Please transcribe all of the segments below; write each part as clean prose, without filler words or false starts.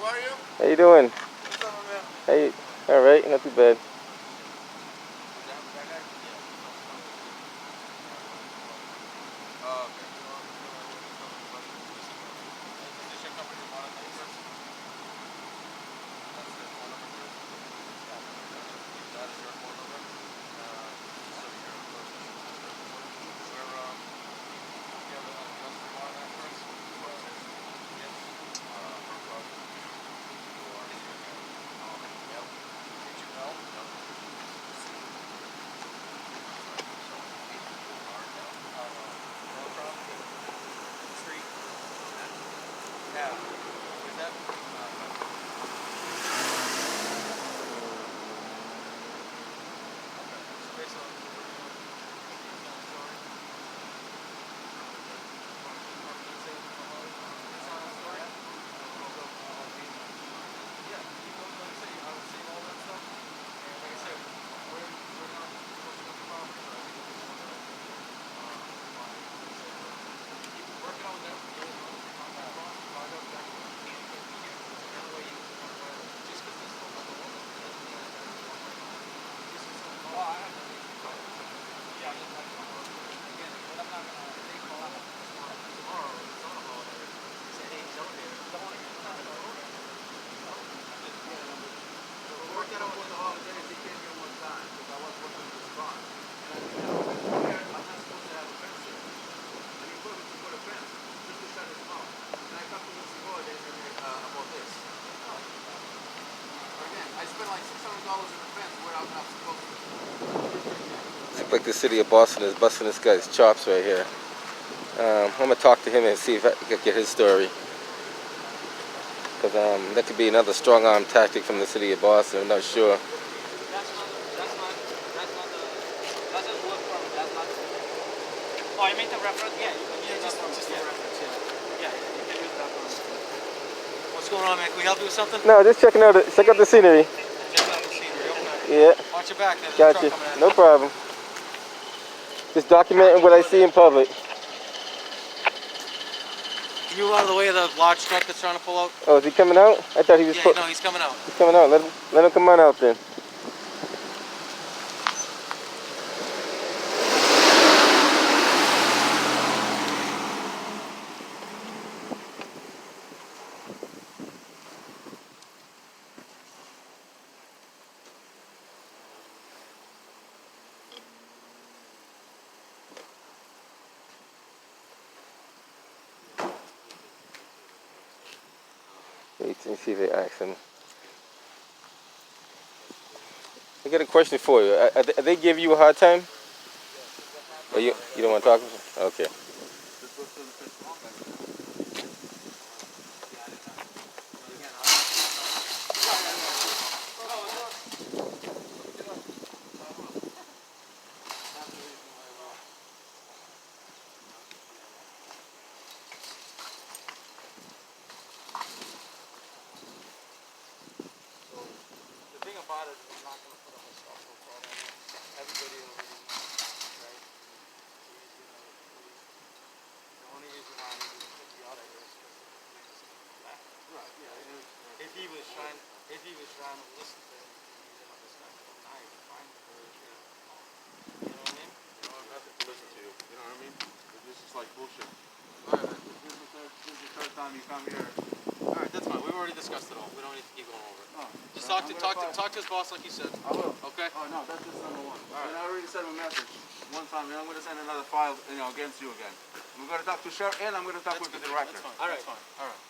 How are you? How you doing? What's up, man? Hey, all right, not too bad. Oh, okay. Is this your company water first? That's their phone number first? That is your phone number? So your location is there before? Where, you have an address for water first? Yes. For project? Or is your name? H-U-L? H-U-L? Yep. So, H-U-R-L? Norcross? Street? Yeah. Where's that? Based on story. Yeah, like I say, I was seeing all that stuff, and like I said, we're not supposed to get the property, but I think we want to keep working on that. Find out exactly what you can get here. That way you can just because this still has a hold on it. Oh, I have no issue. Yeah, I just like to work again, but I'm not gonna. If they call out tomorrow, it's on a holiday. Say, hey, he's over here. Don't want to get out of the order. We worked out over the holidays. He came here one time because I was working with his barn, and I said, I'm not supposed to have a fence here. And he told me to put a fence just to shut his mouth. And I come to Mexico and they about this. Again, I spent like $600 in a fence where I'm not supposed to. Looks like the city of Boston is busting this guy's chops right here. I'm gonna talk to him and see if I can get his story. Because that could be another strong arm tactic from the city of Boston. I'm not sure. That's doesn't work for me. That's not. Oh, you mean the reference? Yeah, you can use just the reference. Yeah, you can use that one. What's going on, man? Can we help you with something? No, just check out the scenery. Check out the scenery. Okay. Yeah. Watch your back. There's Got a you. truck coming at No problem. Just documenting what I see in public. Can you out of the way of the large truck that's trying to pull out? Oh, is he coming out? I thought he was. Yeah, no, he's coming out. He's coming out. Let him come on out then. Wait and see if they ask him. I got a question for you. Are they give you a hard time? Or you don't want to talk? Okay. The thing about it is I'm not going to put up a structural problem. Everybody already knows, right? The only reason why I need to put the other is because the plan is flat. Right, yeah. If he was trying to listen to him, he's going to understand it. Now he's fine with it. You know what I mean? You don't have nothing to listen to you. You know what I mean? This is like bullshit. Alright, this is the third time you come here. Alright, that's fine. We've already discussed it all. We don't need to keep going over it. No. Just talk to his boss like you said. I will. Okay? Oh no, that's just number one. Alright. And I already sent him a message one time, and I'm going to send another file, against you again. I'm going to talk to Sheriff, and I'm going to talk with the director. That's fine. Alright. Alright.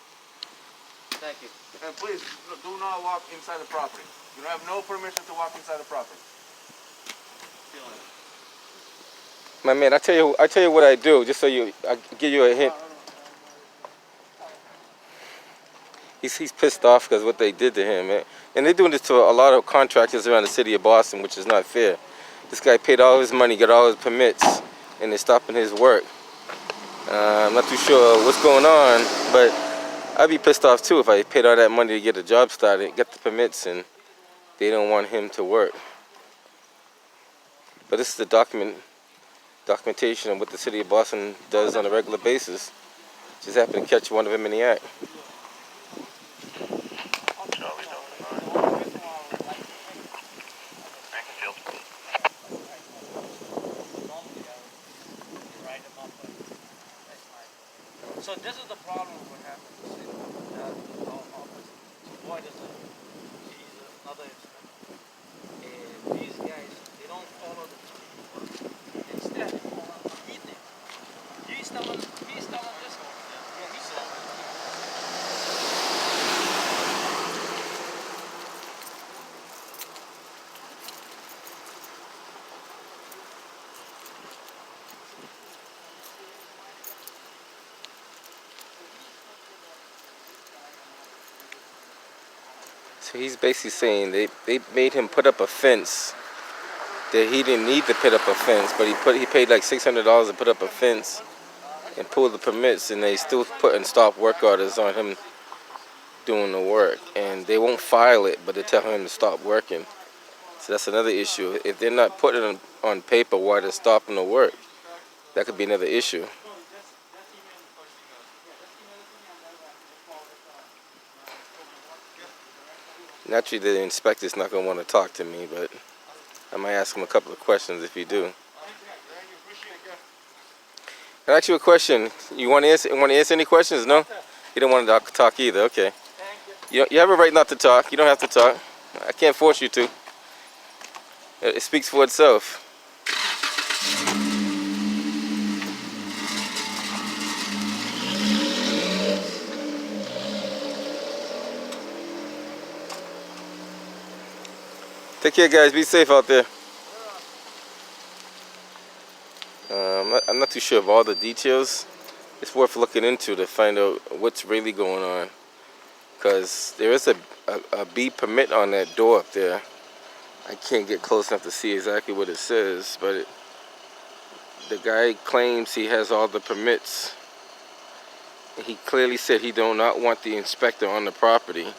Thank you. And please, do not walk inside the property. You have no permission to walk inside the property. Feeling it. My man, I tell you what I do, just so I give you a hint. He's pissed off because what they did to him, man. And they're doing this to a lot of contractors around the city of Boston, which is not fair. This guy paid all his money, got all his permits, and they're stopping his work. I'm not too sure what's going on, but I'd be pissed off too if I paid all that money to get a job started, get the permits, and they don't want him to work. But this is the documentation of what the city of Boston does on a regular basis. Just happened to catch one of them in the act. inspector. He's another inspector. And these guys, they don't follow the procedure. Instead, he thinks. He's telling this one. Yeah, he's So he's basically saying they made him put up a fence that he didn't need to put up a fence, but he paid like $600 to put up a fence and pull the permits, and they still putting stop work orders on him doing the work, and they won't file it, but they tell him to stop working. So that's another issue. If they're not putting it on paper why they're stopping the work, that could be another issue. Naturally, the inspector's not going to want to talk to me, but I might ask him a couple of questions if you do. Can I ask you a question? You want to answer any questions? No? You don't want to talk either. Okay. You have a right not to talk. You don't have to talk. I can't force you to. It speaks for itself. Take care, guys. Be safe out there. I'm not too sure of all the details. It's worth looking into to find out what's really going on. Because there is a B permit on that door up there. I can't get close enough to see exactly what it says, but the guy claims he has all the permits. He clearly said he do not want the inspector on the property.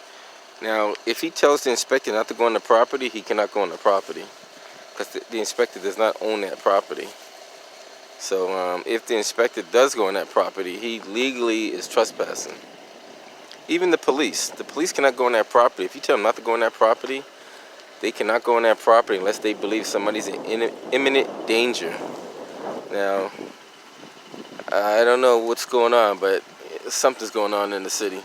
Now, if he tells the inspector not to go on the property, he cannot go on the property because the inspector does not own that property. So if the inspector does go on that property, he legally is trespassing. Even the police cannot go on that property. If you tell them not to go on that property, they cannot go on that property unless they believe somebody's in imminent danger. Now, I don't know what's going on, but something's going on in the city.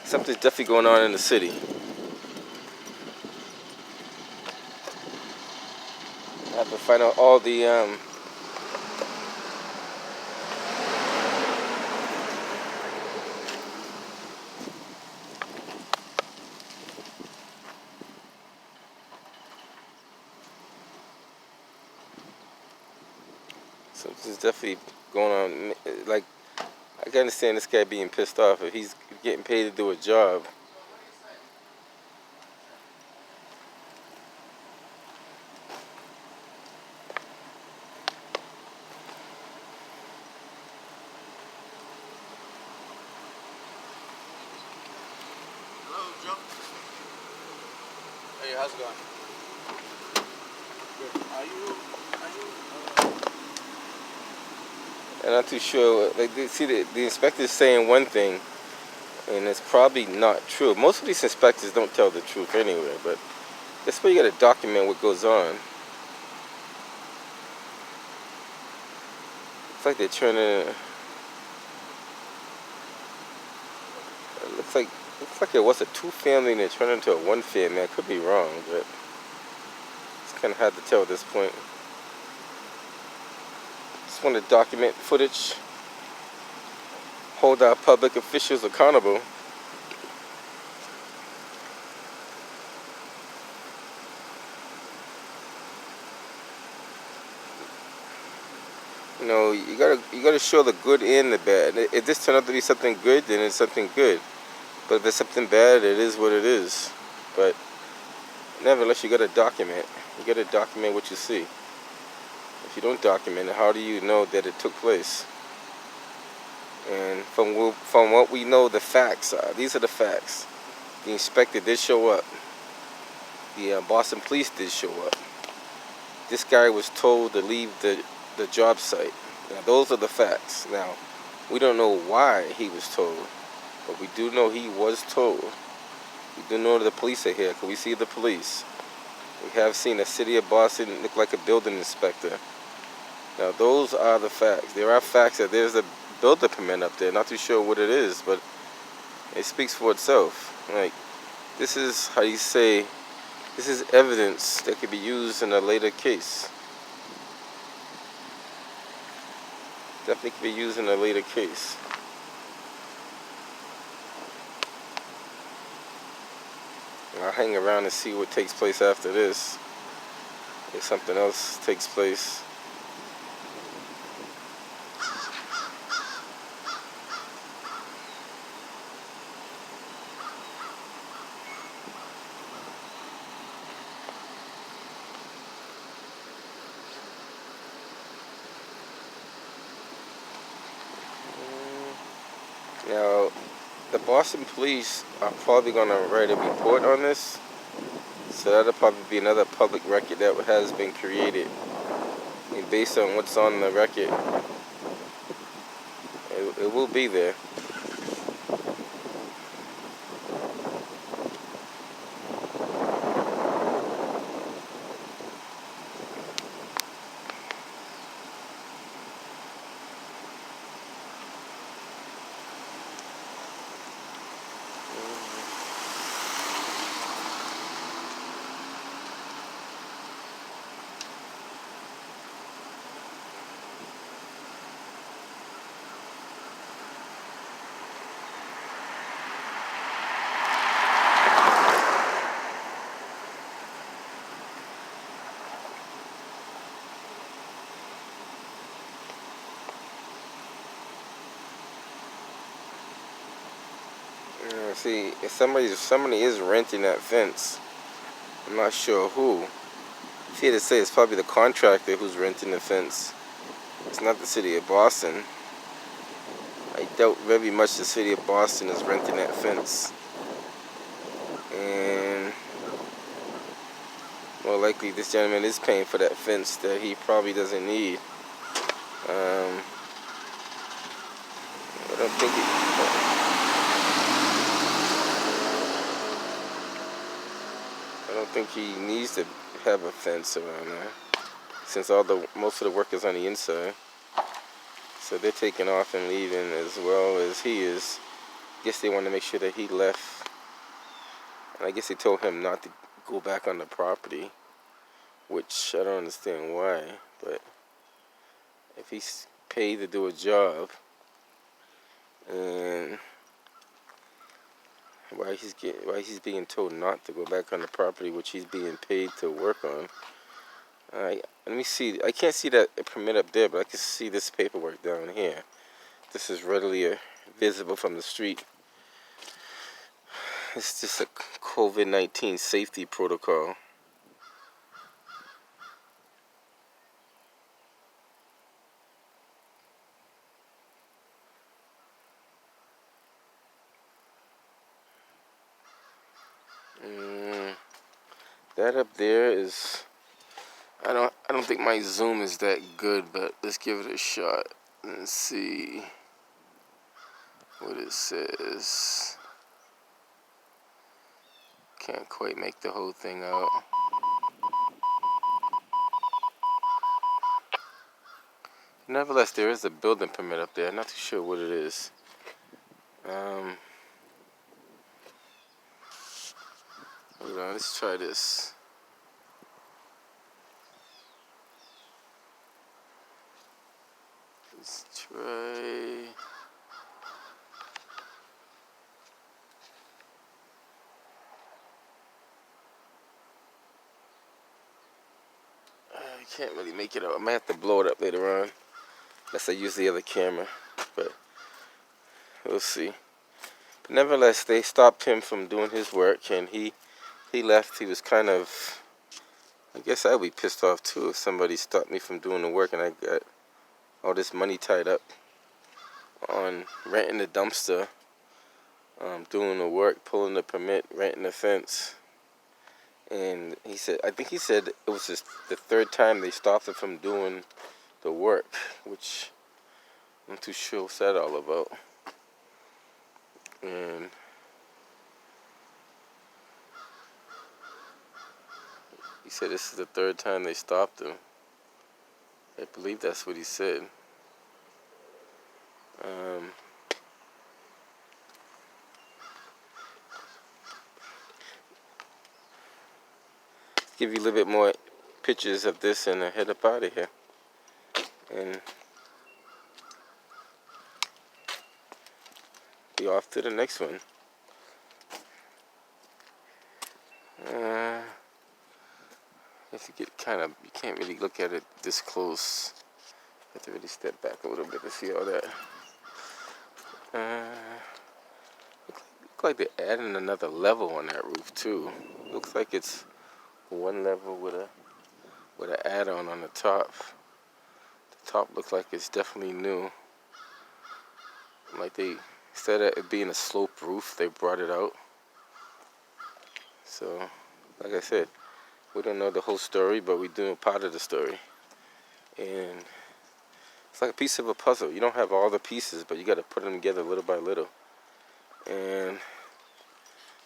Something's definitely going on in the city. I have to find out all the something's definitely going on. Like, I can understand this guy being pissed off if he's getting paid to do a job. Hello, Joe. Hey, how's it going? Good. Are you? I'm not too sure. Like, see, the inspector's saying one thing, and it's probably not true. Most of these inspectors don't tell the truth anyway, but that's where you got to document what goes on. It's like they're turning. It looks like it was a two-family and they're turning into a one-family. I could be wrong, but it's kind of hard to tell at this point. Just want to document footage, hold our public officials accountable. You know, you gotta show the good and the bad. If this turned out to be something good, then it's something good. But if it's something bad, it is what it is. But nevertheless, you gotta document. You gotta document what you see. If you don't document it, how do you know that it took place? And from what we know, the facts are. These are the facts. The inspector did show up. The Boston police did show up. This guy was told to leave the job site. Now, those are the facts. Now, we don't know why he was told, but we do know he was told. We do know the police are here. Can we see the police? We have seen the city of Boston look like a building inspector. Now, those are the facts. There are facts that there's a builder permit up there. Not too sure what it is, but it speaks for itself. Like, this is how you say, this is evidence that could be used in a later case. Definitely could be used in a later case. And I'll hang around and see what takes place after this. If something else takes place. Now, the Boston police are probably going to write a report on this. So that'll probably be another public record that has been created. And based on what's on the record, it will be there. See, if somebody is renting that fence, I'm not sure who. If he had to say, it's probably the contractor who's renting the fence. It's not the city of Boston. I doubt very much the city of Boston is renting that fence. And more likely this gentleman is paying for that fence that he probably doesn't need. I don't think he needs to have a fence around there, since most of the work is on the inside. So they're taking off and leaving as well as he is. Guess they want to make sure that he left. And I guess they told him not to go back on the property, which I don't understand why. But if he's paid to do a job, and why he's being told not to go back on the property which he's being paid to work on. Let me see. I can't see that permit up there, but I can see this paperwork down here. This is readily visible from the street. It's just a COVID-19 safety protocol. That up there is, I don't think my zoom is that good, but let's give it a shot and see what it says. Can't quite make the whole thing out. Nevertheless, there is a building permit up there. I'm not too sure what it is. Hold on, let's try this. Let's try. I can't really make it out. I might have to blow it up later on, unless I use the other camera. But we'll see. But nevertheless, they stopped him from doing his work, and he left. He was kind of, I guess I'd be pissed off too if somebody stopped me from doing the work and I got all this money tied up on renting the dumpster, doing the work, pulling the permit, renting the fence. And he said, I think he said it was just the third time they stopped him from doing the work, which I'm not too sure what's that all about. And he said this is the third time they stopped him. I believe that's what he said. Give you a little bit more pictures of this and head up out of here. And be off to the next one. If you get kind of, you can't really look at it this close. You have to really step back a little bit to see all that. Look like they're adding another level on that roof too. Looks like it's one level with an add-on on the top. The top looks like it's definitely new. Like they, instead of it being a sloped roof, they brought it out. So, like I said, we don't know the whole story, but we do know part of the story. And it's like a piece of a puzzle. You don't have all the pieces, but you got to put them together little by little. And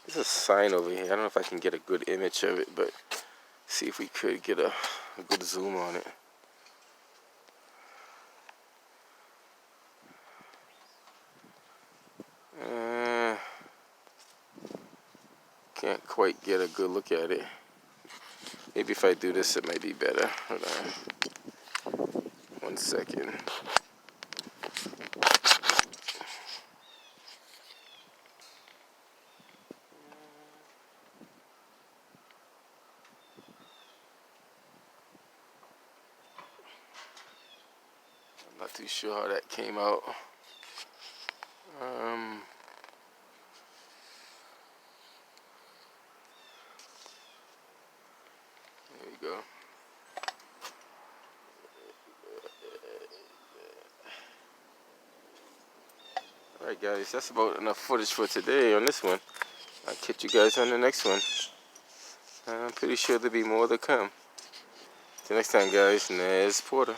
there's a sign over here. I don't know if I can get a good image of it, but see if we could get a good zoom on it. Can't quite get a good look at it. Maybe if I do this, it might be better. Hold on. 1 second. I'm not too sure how that came out. There we go. Alright guys, that's about enough footage for today on this one. I'll catch you guys on the next one. I'm pretty sure there'll be more to come. Till next time guys, Nez Porter.